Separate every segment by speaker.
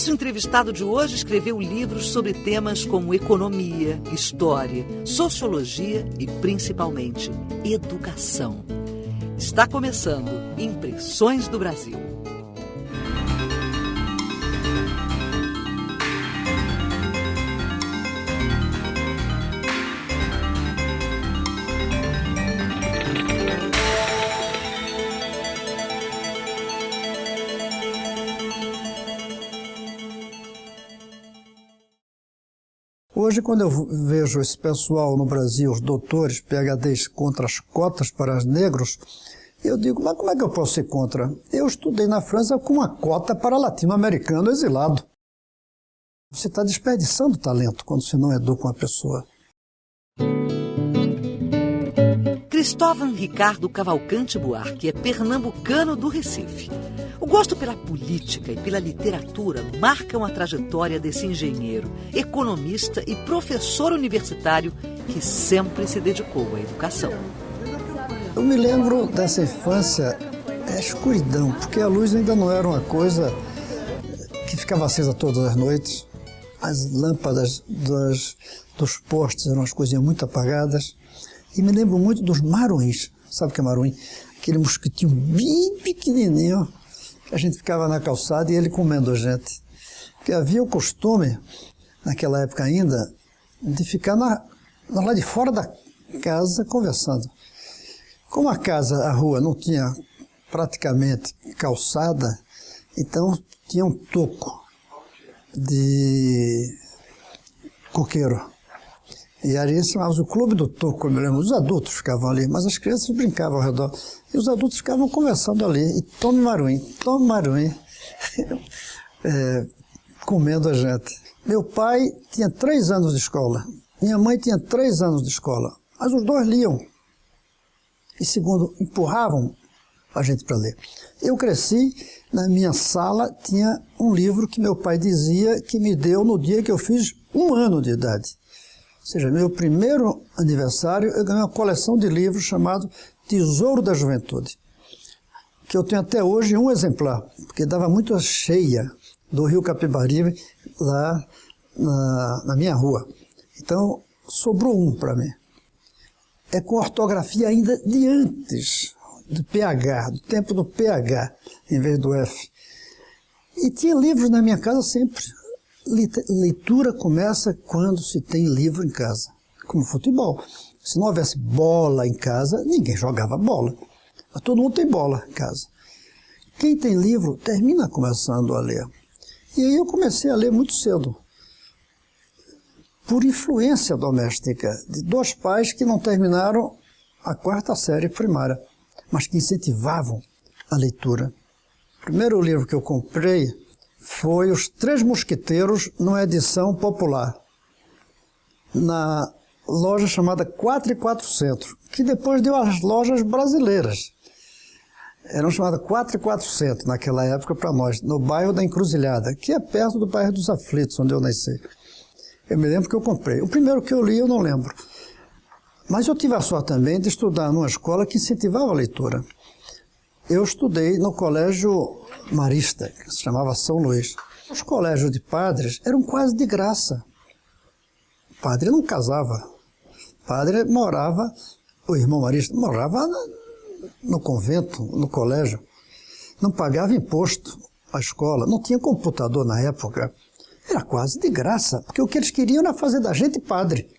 Speaker 1: Nosso entrevistado de hoje escreveu livros sobre temas como economia, história, sociologia e, principalmente, educação. Está começando Impressões do Brasil.
Speaker 2: Hoje, quando eu vejo esse pessoal no Brasil, os doutores, PhDs, contra as cotas para os negros, eu digo, mas como é que eu posso ser contra? Eu estudei na França com uma cota para latino-americano exilado. Você está desperdiçando talento quando você não educa uma pessoa.
Speaker 1: Cristóvão Ricardo Cavalcante Buarque é pernambucano do Recife. O gosto pela política e pela literatura marcam a trajetória desse engenheiro, economista e professor universitário que sempre se dedicou à educação.
Speaker 2: Eu me lembro dessa infância, escuridão, porque a luz ainda não era uma coisa que ficava acesa todas as noites. As lâmpadas dos postes eram umas coisinhas muito apagadas. E me lembro muito dos maruins. Sabe o que é maruim? Aquele mosquitinho bem pequenininho. A gente ficava na calçada e ele comendo a gente. Porque havia o costume, naquela época ainda, de ficar lá de fora da casa conversando. Como a rua não tinha praticamente calçada, então tinha um toco de coqueiro. E ali chamava o Clube do Toco, eu me lembro. Os adultos ficavam ali, mas as crianças brincavam ao redor. E os adultos ficavam conversando ali. E tome maruim, comendo a gente. Meu pai tinha 3 anos de escola. Minha mãe tinha 3 anos de escola. Mas os dois liam. E segundo, empurravam a gente para ler. Eu cresci, na minha sala tinha um livro que meu pai dizia que me deu no dia que eu fiz 1 ano de idade. Ou seja, meu primeiro aniversário, eu ganhei uma coleção de livros chamado Tesouro da Juventude, que eu tenho até hoje um exemplar, porque dava muito cheia do Rio Capibaribe lá na minha rua. Então, sobrou um para mim. É com ortografia ainda de antes do PH, do tempo do PH, em vez do F. E tinha livros na minha casa sempre. Leitura começa quando se tem livro em casa, como futebol. Se não houvesse bola em casa, ninguém jogava bola. Mas todo mundo tem bola em casa. Quem tem livro termina começando a ler. E aí eu comecei a ler muito cedo, por influência doméstica de 2 pais que não terminaram a 4ª série primária, mas que incentivavam a leitura. O primeiro livro que eu comprei foi Os 3 Mosqueteiros, numa edição popular, na loja chamada 4 e 4 Centro, que depois deu as lojas brasileiras. Eram chamadas 4 e 4 Centro naquela época para nós, no bairro da Encruzilhada, que é perto do bairro dos Aflitos, onde eu nasci. Eu me lembro que eu comprei. O primeiro que eu li eu não lembro. Mas eu tive a sorte também de estudar numa escola que incentivava a leitura. Eu estudei no colégio marista, que se chamava São Luís. Os colégios de padres eram quase de graça. O padre não casava. O padre morava, o irmão marista morava no convento, no colégio. Não pagava imposto à escola, não tinha computador na época. Era quase de graça, porque o que eles queriam era fazer da gente padre.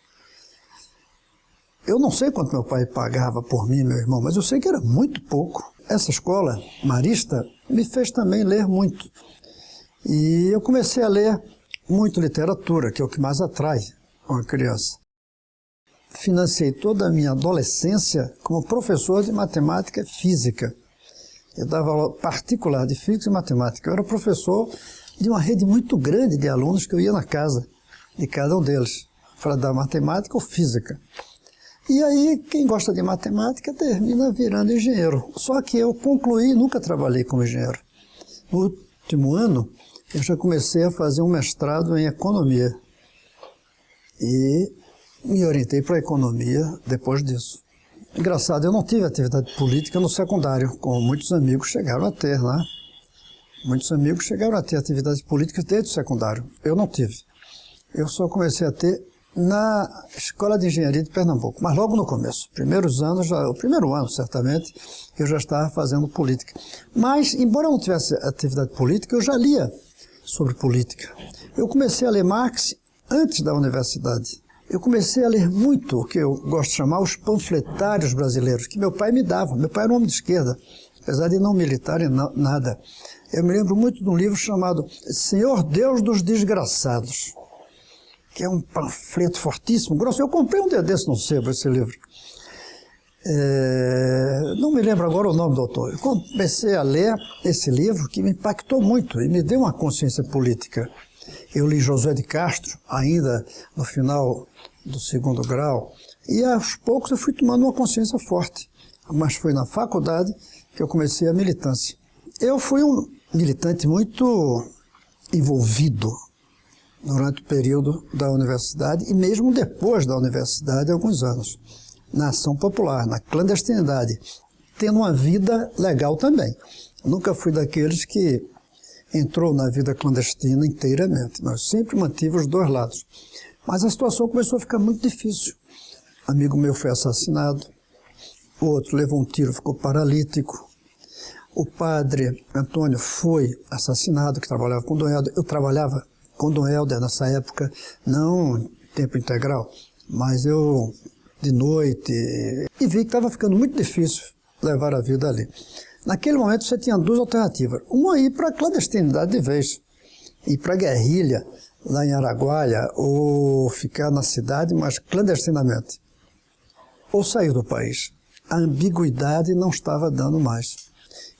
Speaker 2: Eu não sei quanto meu pai pagava por mim e meu irmão, mas eu sei que era muito pouco. Essa escola marista me fez também ler muito. E eu comecei a ler muito literatura, que é o que mais atrai uma criança. Financei toda a minha adolescência como professor de matemática e física. Eu dava aula particular de física e matemática. Eu era professor de uma rede muito grande de alunos que eu ia na casa de cada um deles para dar matemática ou física. E aí, quem gosta de matemática termina virando engenheiro. Só que eu concluí e nunca trabalhei como engenheiro. No último ano, eu já comecei a fazer um mestrado em economia. E me orientei para a economia depois disso. Engraçado, eu não tive atividade política no secundário, como muitos amigos chegaram a ter, né? Muitos amigos chegaram a ter atividades políticas desde o secundário. Eu não tive. Eu só comecei a ter na Escola de Engenharia de Pernambuco, mas logo no começo. O primeiro ano, certamente, eu já estava fazendo política. Mas, embora eu não tivesse atividade política, eu já lia sobre política. Eu comecei a ler Marx antes da universidade. Eu comecei a ler muito o que eu gosto de chamar os panfletários brasileiros, que meu pai me dava. Meu pai era um homem de esquerda, apesar de não militar em nada. Eu me lembro muito de um livro chamado Senhor Deus dos Desgraçados, que é um panfleto fortíssimo, grosso. Eu comprei um dia desse no sebo, esse livro. Não me lembro agora o nome do autor. Eu comecei a ler esse livro que me impactou muito e me deu uma consciência política. Eu li Josué de Castro, ainda no final do segundo grau, e aos poucos eu fui tomando uma consciência forte. Mas foi na faculdade que eu comecei a militância. Eu fui um militante muito envolvido durante o período da universidade e mesmo depois da universidade, alguns anos, na ação popular, na clandestinidade, tendo uma vida legal também. Eu nunca fui daqueles que entrou na vida clandestina inteiramente. Nós sempre mantive os dois lados. Mas a situação começou a ficar muito difícil. Um amigo meu foi assassinado, o outro levou um tiro, ficou paralítico. O padre Antônio foi assassinado, que trabalhava com Dom Helder. Eu trabalhava com Dom Helder nessa época, não em tempo integral, mas eu de noite, e vi que estava ficando muito difícil levar a vida ali. Naquele momento você tinha duas alternativas. Uma, ir para a clandestinidade de vez, ir para a guerrilha, lá em Araguaia, ou ficar na cidade, mas clandestinamente. Ou sair do país. A ambiguidade não estava dando mais.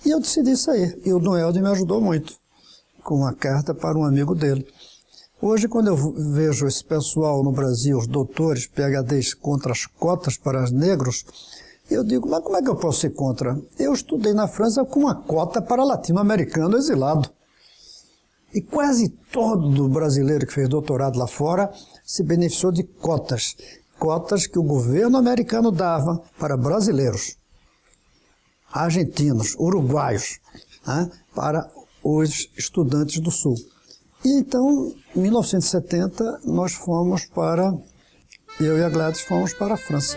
Speaker 2: E eu decidi sair. E o Dom Helder me ajudou muito, com uma carta para um amigo dele. Hoje, quando eu vejo esse pessoal no Brasil, os doutores, PhDs, contra as cotas para os negros, eu digo, mas como é que eu posso ser contra? Eu estudei na França com uma cota para latino-americano exilado. E quase todo brasileiro que fez doutorado lá fora se beneficiou de cotas. Cotas que o governo americano dava para brasileiros, argentinos, uruguaios, né, para os estudantes do Sul. E então, em 1970, eu e a Gladys fomos para a França.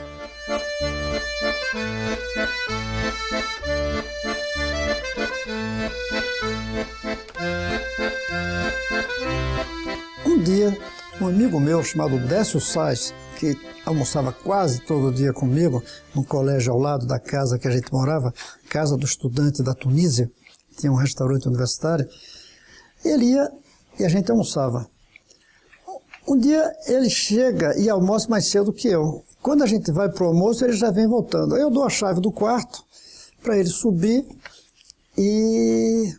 Speaker 2: Um dia, um amigo meu chamado Décio Sais, que almoçava quase todo dia comigo, num colégio ao lado da casa que a gente morava, casa do estudante da Tunísia, tinha um restaurante universitário, ele ia e a gente almoçava. Um dia ele chega e almoça mais cedo que eu. Quando a gente vai para o almoço, ele já vem voltando. Aí eu dou a chave do quarto para ele subir e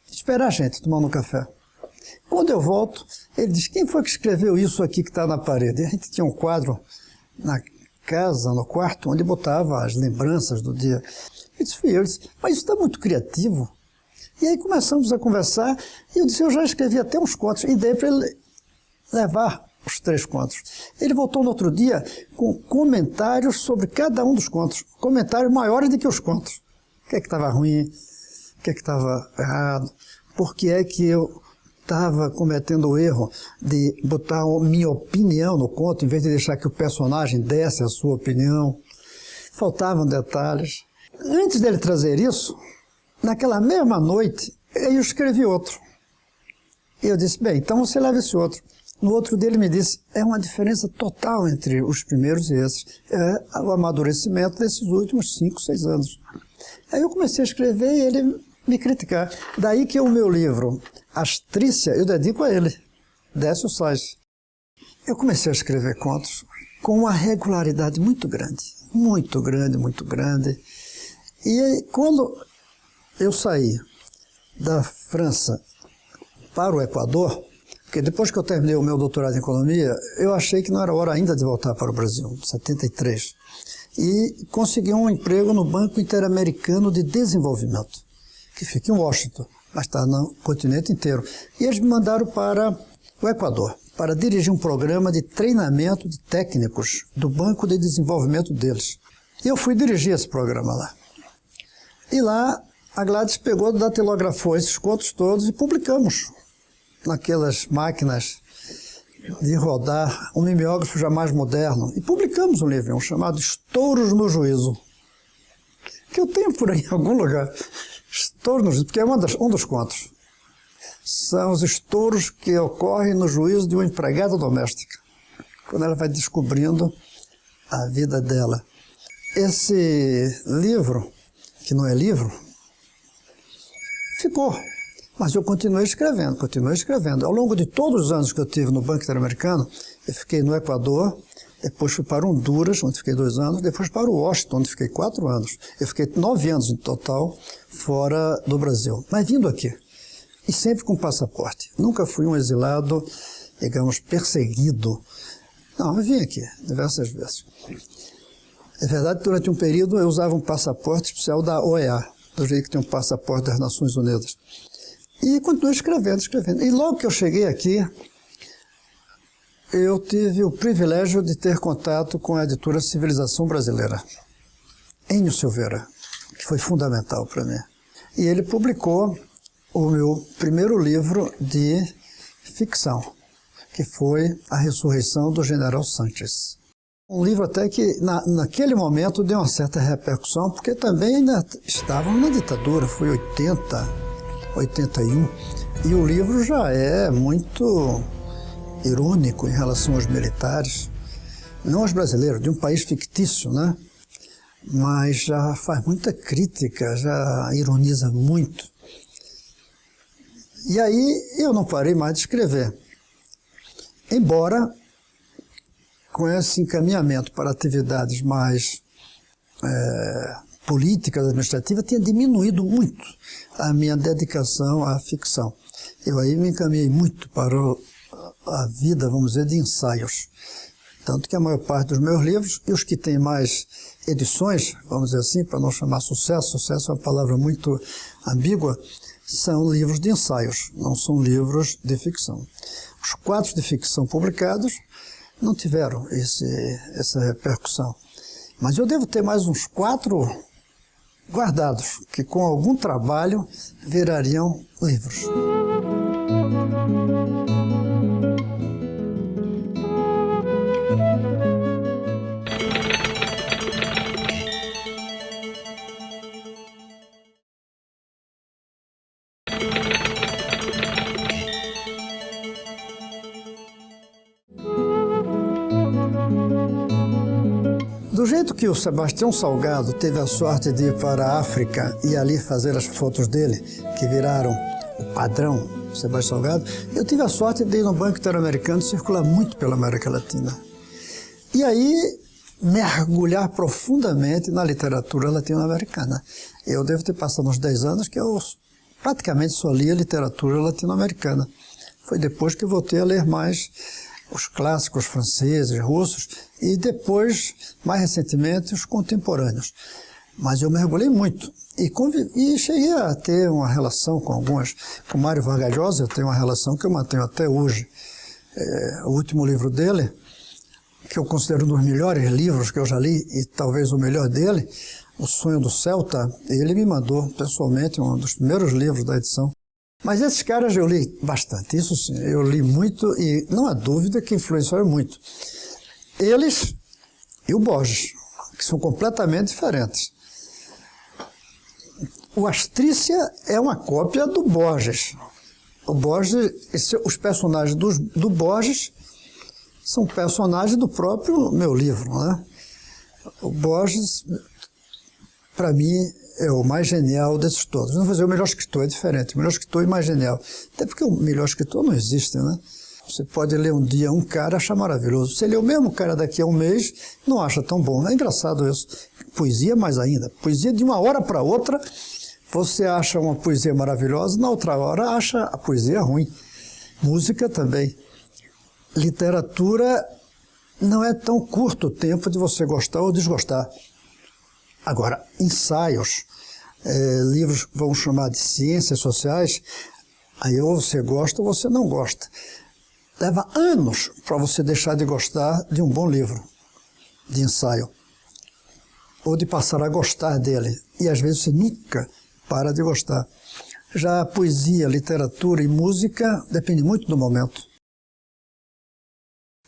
Speaker 2: esperar a gente tomando um café. Quando eu volto, ele diz, quem foi que escreveu isso aqui que está na parede? E a gente tinha um quadro na casa, no quarto, onde botava as lembranças do dia. Eu disse, fui eu. Ele disse, mas isso está muito criativo. E aí começamos a conversar, e eu disse, eu já escrevi até uns contos, e dei para ele levar os 3 contos. Ele voltou no outro dia com comentários sobre cada um dos contos, comentários maiores do que os contos. O que é que estava ruim, o que é que estava errado, por que é que eu estava cometendo o erro de botar a minha opinião no conto, em vez de deixar que o personagem desse a sua opinião. Faltavam detalhes. Antes dele trazer isso, naquela mesma noite, eu escrevi outro. E eu disse, bem, então você leva esse outro. No outro dele me disse, é uma diferença total entre os primeiros e esses. É o amadurecimento desses últimos 5, 6 anos. Aí eu comecei a escrever e ele me criticar. Daí que o meu livro, Astrícia, eu dedico a ele, Décio Sais. Eu comecei a escrever contos com uma regularidade muito grande. Muito grande, muito grande. E aí, quando eu saí da França para o Equador, porque depois que eu terminei o meu doutorado em economia, eu achei que não era hora ainda de voltar para o Brasil, em 73. E consegui um emprego no Banco Interamericano de Desenvolvimento, que fica em Washington, mas está no continente inteiro. E eles me mandaram para o Equador, para dirigir um programa de treinamento de técnicos do Banco de Desenvolvimento deles. E eu fui dirigir esse programa lá. E lá A Gladys pegou, datilografou esses contos todos e publicamos naquelas máquinas de rodar, um mimeógrafo já mais moderno. E publicamos um livro chamado Estouros no Juízo, que eu tenho por aí em algum lugar. Estouros no Juízo, porque é um dos contos. São os estouros que ocorrem no juízo de uma empregada doméstica, quando ela vai descobrindo a vida dela. Esse livro, que não é livro, ficou. Mas eu continuei escrevendo. Ao longo de todos os anos que eu tive no Banco Interamericano, eu fiquei no Equador, depois fui para Honduras, onde fiquei 2 anos, depois para Washington, onde fiquei 4 anos. Eu fiquei 9 anos em total fora do Brasil, mas vindo aqui. E sempre com passaporte. Nunca fui um exilado, digamos, perseguido. Não, eu vim aqui diversas vezes. É verdade que durante um período eu usava um passaporte especial da OEA, do jeito que tem um passaporte das Nações Unidas. E continuei escrevendo. E logo que eu cheguei aqui, eu tive o privilégio de ter contato com a editora Civilização Brasileira, Enio Silveira, que foi fundamental para mim. E ele publicou o meu primeiro livro de ficção, que foi A Ressurreição do General Sanches. Um livro até que, naquele momento, deu uma certa repercussão, porque também ainda estávamos na ditadura, foi 81, e o livro já é muito irônico em relação aos militares, não aos brasileiros, de um país fictício, né? Mas já faz muita crítica, já ironiza muito. E aí eu não parei mais de escrever, embora com esse encaminhamento para atividades mais políticas, administrativas, tenha diminuído muito a minha dedicação à ficção. Eu aí me encaminhei muito para a vida, vamos dizer, de ensaios. Tanto que a maior parte dos meus livros, e os que têm mais edições, vamos dizer assim, para não chamar sucesso é uma palavra muito ambígua, são livros de ensaios, não são livros de ficção. Os 4 de ficção publicados não tiveram essa repercussão. Mas eu devo ter mais uns 4 guardados, que com algum trabalho virariam livros. Do jeito que o Sebastião Salgado teve a sorte de ir para a África e ali fazer as fotos dele, que viraram o padrão Sebastião Salgado, eu tive a sorte de ir no Banco Interamericano circular muito pela América Latina. E aí mergulhar profundamente na literatura latino-americana. Eu devo ter passado uns 10 anos que eu praticamente só lia literatura latino-americana. Foi depois que eu voltei a ler mais os clássicos franceses, russos, e depois, mais recentemente, os contemporâneos. Mas eu mergulhei muito e cheguei a ter uma relação com algumas. Com Mário Vargas Llosa, eu tenho uma relação que eu mantenho até hoje. O último livro dele, que eu considero um dos melhores livros que eu já li, e talvez o melhor dele, O Sonho do Celta, ele me mandou pessoalmente um dos primeiros livros da edição. Mas esses caras eu li bastante, isso sim, eu li muito e não há dúvida que influenciaram muito. Eles e o Borges, que são completamente diferentes. O Astrícia é uma cópia do Borges. O Borges, os personagens do Borges são personagens do próprio meu livro, né? O Borges, para mim, é o mais genial desses todos. Não vou dizer o melhor escritor, é diferente. O melhor escritor é mais genial. Até porque o melhor escritor não existe, né? Você pode ler um dia um cara e achar maravilhoso. Você lê o mesmo cara daqui a um mês, não acha tão bom. É engraçado isso. Poesia mais ainda. Poesia de uma hora para outra, você acha uma poesia maravilhosa, na outra hora acha a poesia ruim. Música também. Literatura não é tão curto o tempo de você gostar ou desgostar. Agora, ensaios, livros que vamos chamar de ciências sociais, aí ou você gosta ou você não gosta. Leva anos para você deixar de gostar de um bom livro de ensaio, ou de passar a gostar dele. E às vezes você nunca para de gostar. Já a poesia, literatura e música depende muito do momento.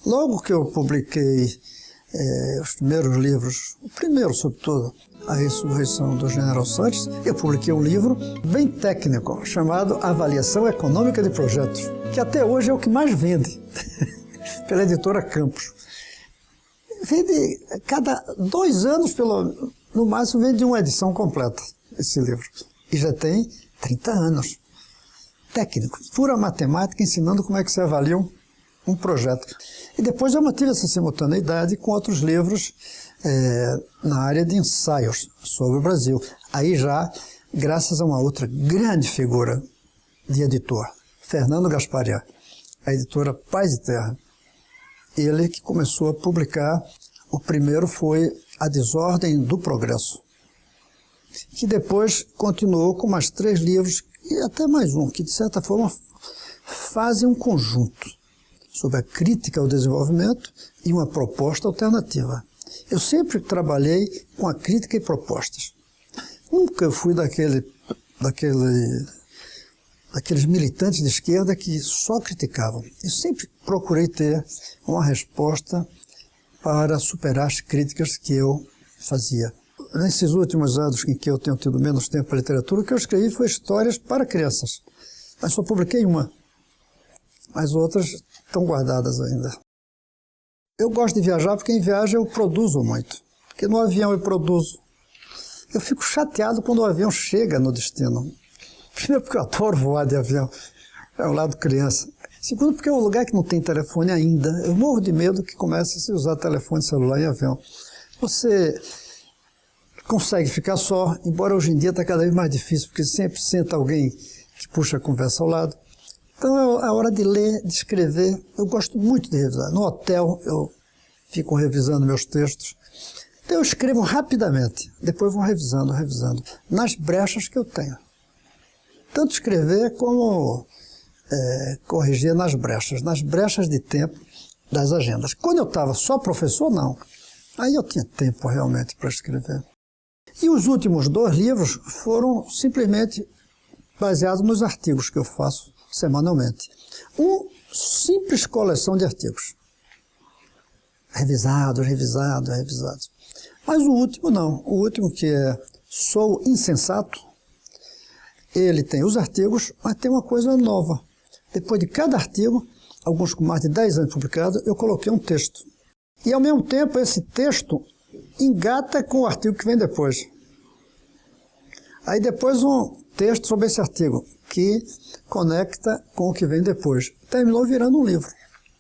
Speaker 2: Logo que eu publiquei os primeiros livros, o primeiro, sobretudo, A Ressurreição do General Santos, eu publiquei um livro bem técnico, chamado Avaliação Econômica de Projetos, que até hoje é o que mais vende, pela editora Campos. Vende, cada 2 anos, no máximo, vende uma edição completa, esse livro. E já tem 30 anos. Técnico, pura matemática, ensinando como é que se avalia um projeto. E depois eu mantive essa simultaneidade com outros livros na área de ensaios sobre o Brasil. Aí já, graças a uma outra grande figura de editor, Fernando Gasparian, a editora Paz e Terra. Ele que começou a publicar, o primeiro foi A Desordem do Progresso, que depois continuou com mais 3 livros, e até mais um, que de certa forma fazem um conjunto sobre a crítica ao desenvolvimento e uma proposta alternativa. Eu sempre trabalhei com a crítica e propostas. Nunca fui daqueles militantes de esquerda que só criticavam. Eu sempre procurei ter uma resposta para superar as críticas que eu fazia. Nesses últimos anos em que eu tenho tido menos tempo para literatura, o que eu escrevi foi histórias para crianças. Mas só publiquei uma. As outras estão guardadas ainda. Eu gosto de viajar porque em viagem eu produzo muito. Porque no avião eu produzo. Eu fico chateado quando o avião chega no destino. Primeiro porque eu adoro voar de avião. É o lado criança. Segundo porque é um lugar que não tem telefone ainda. Eu morro de medo que comece a se usar telefone celular em avião. Você consegue ficar só, embora hoje em dia está cada vez mais difícil, porque sempre senta alguém que puxa a conversa ao lado. Então é a hora de ler, de escrever. Eu gosto muito de revisar. No hotel eu fico revisando meus textos. Então eu escrevo rapidamente, depois vou revisando, nas brechas que eu tenho. Tanto escrever como corrigir nas brechas de tempo das agendas. Quando eu estava só professor, não. Aí eu tinha tempo realmente para escrever. E os últimos 2 livros foram simplesmente baseados nos artigos que eu faço semanalmente. Simples coleção de artigos. Revisados. Mas o último não. O último, que é Sou Insensato, ele tem os artigos, mas tem uma coisa nova. Depois de cada artigo, alguns com mais de 10 anos publicados, eu coloquei um texto. E ao mesmo tempo esse texto engata com o artigo que vem depois. Aí depois um texto sobre esse artigo, que conecta com o que vem depois. Terminou virando um livro.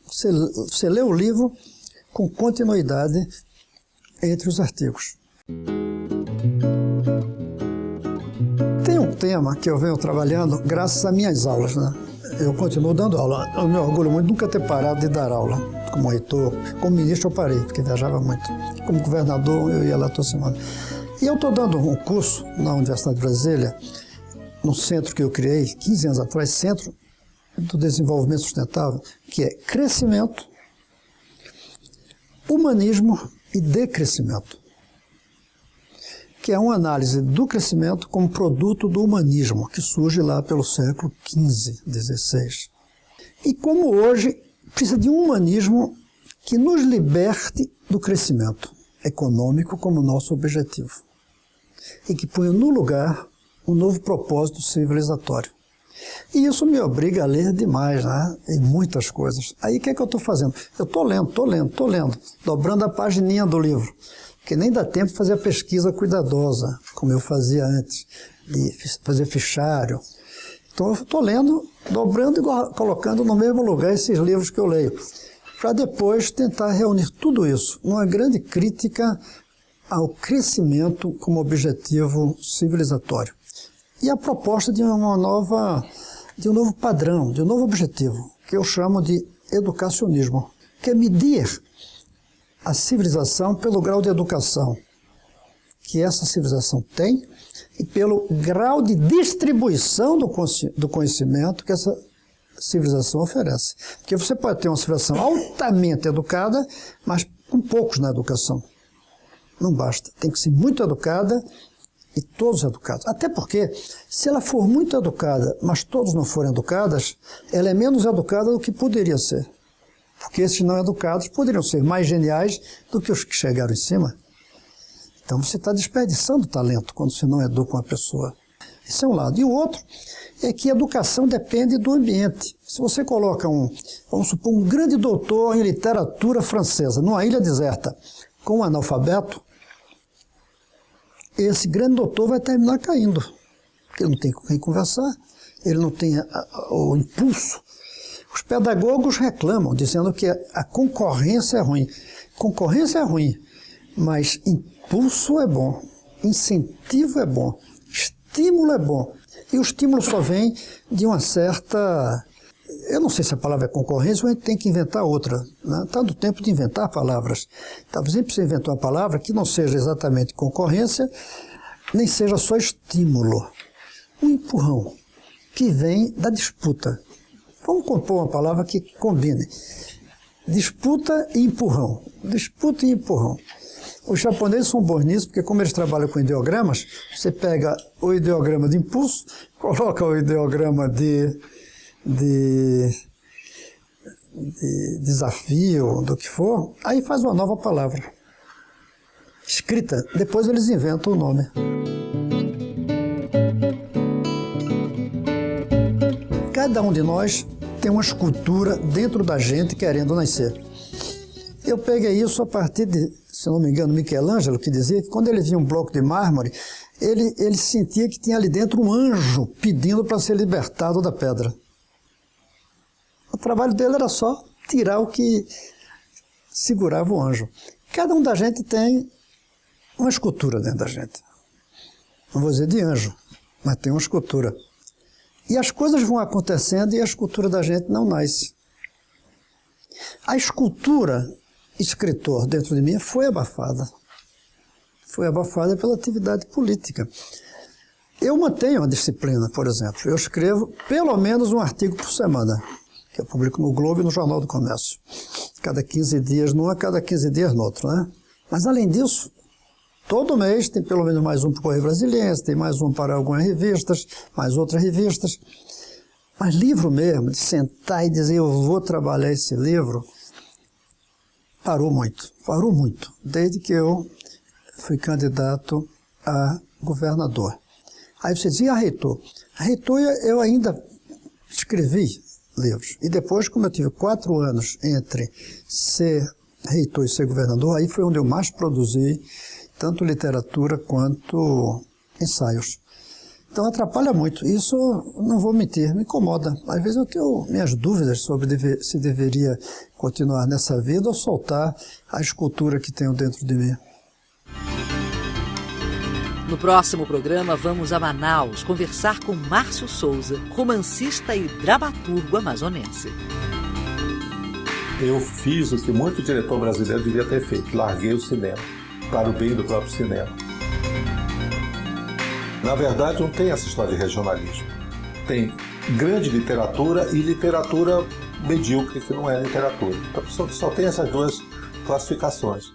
Speaker 2: Você lê o livro com continuidade entre os artigos. Tem um tema que eu venho trabalhando graças às minhas aulas, né? Eu continuo dando aula. Eu me orgulho muito de nunca ter parado de dar aula. Como reitor, como ministro eu parei, porque viajava muito. Como governador eu ia lá toda semana. E eu estou dando um curso na Universidade de Brasília, num centro que eu criei 15 anos atrás, Centro do Desenvolvimento Sustentável, que é crescimento, humanismo e decrescimento, que é uma análise do crescimento como produto do humanismo, que surge lá pelo século XV, XVI. E como hoje precisa de um humanismo que nos liberte do crescimento econômico como nosso objetivo e que ponha no lugar um novo propósito civilizatório. E isso me obriga a ler demais, né? E muitas coisas. Aí o que é que eu estou fazendo? Eu estou lendo, dobrando a pagininha do livro, porque nem dá tempo de fazer a pesquisa cuidadosa, como eu fazia antes, de fazer fichário. Então eu estou lendo, dobrando e colocando no mesmo lugar esses livros que eu leio, para depois tentar reunir tudo isso numa grande crítica ao crescimento como objetivo civilizatório. E a proposta de um novo padrão, de um novo objetivo, que eu chamo de educacionismo, que é medir a civilização pelo grau de educação que essa civilização tem e pelo grau de distribuição do conhecimento que essa civilização oferece. Porque você pode ter uma civilização altamente educada, mas com poucos na educação. Não basta. Tem que ser muito educada e todos educados. Até porque, se ela for muito educada, mas todos não forem educadas, ela é menos educada do que poderia ser. Porque esses não educados poderiam ser mais geniais do que os que chegaram em cima. Então você está desperdiçando talento quando você não educa uma pessoa. Esse é um lado. E o outro é que a educação depende do ambiente. Se você coloca vamos supor, um grande doutor em literatura francesa numa ilha deserta com um analfabeto, esse grande doutor vai terminar caindo. Porque ele não tem com quem conversar, ele não tem o impulso. Os pedagogos reclamam, dizendo que a concorrência é ruim. Concorrência é ruim, mas impulso é bom, incentivo é bom, estímulo é bom. E o estímulo só vem de uma certa... Eu não sei se a palavra é concorrência ou a gente tem que inventar outra. Está no tempo de inventar palavras. Talvez sempre você inventar uma palavra que não seja exatamente concorrência, nem seja só estímulo. Um empurrão que vem da disputa. Vamos compor uma palavra que combine. Disputa e empurrão. Disputa e empurrão. Os japoneses são bons nisso, porque como eles trabalham com ideogramas, você pega o ideograma de impulso, coloca o ideograma de desafio, do que for, aí faz uma nova palavra. Escrita. Depois eles inventam o nome. Cada um de nós tem uma escultura dentro da gente querendo nascer. Eu peguei isso a partir de, se não me engano, Michelangelo, que dizia que quando ele via um bloco de mármore, ele sentia que tinha ali dentro um anjo pedindo para ser libertado da pedra. O trabalho dele era só tirar o que segurava o anjo. Cada um da gente tem uma escultura dentro da gente. Não vou dizer de anjo, mas tem uma escultura. E as coisas vão acontecendo e a escultura da gente não nasce. A escultura escritor dentro de mim foi abafada. Foi abafada pela atividade política. Eu mantenho uma disciplina, por exemplo. Eu escrevo pelo menos um artigo por semana, que eu publico no Globo e no Jornal do Comércio. Cada 15 dias num, a cada 15 dias no outro, né? Mas além disso, todo mês tem pelo menos mais um para o Correio Brasiliense, tem mais um para algumas revistas, mais outras revistas. Mas livro mesmo, de sentar e dizer eu vou trabalhar esse livro, parou muito, desde que eu fui candidato a governador. Aí você dizia, reitor? Reitor, eu ainda escrevi livros. E depois, como eu tive 4 anos entre ser reitor e ser governador, aí foi onde eu mais produzi tanto literatura quanto ensaios. Então atrapalha muito. Isso, não vou mentir, me incomoda. Às vezes eu tenho minhas dúvidas sobre se deveria continuar nessa vida ou soltar a escultura que tenho dentro de mim.
Speaker 1: No próximo programa, vamos a Manaus conversar com Márcio Souza, romancista e dramaturgo amazonense.
Speaker 3: Eu fiz o que muito diretor brasileiro devia ter feito, larguei o cinema, para o bem do próprio cinema. Na verdade, não tem essa história de regionalismo. Tem grande literatura e literatura medíocre, que não é literatura. Então, só tem essas duas classificações.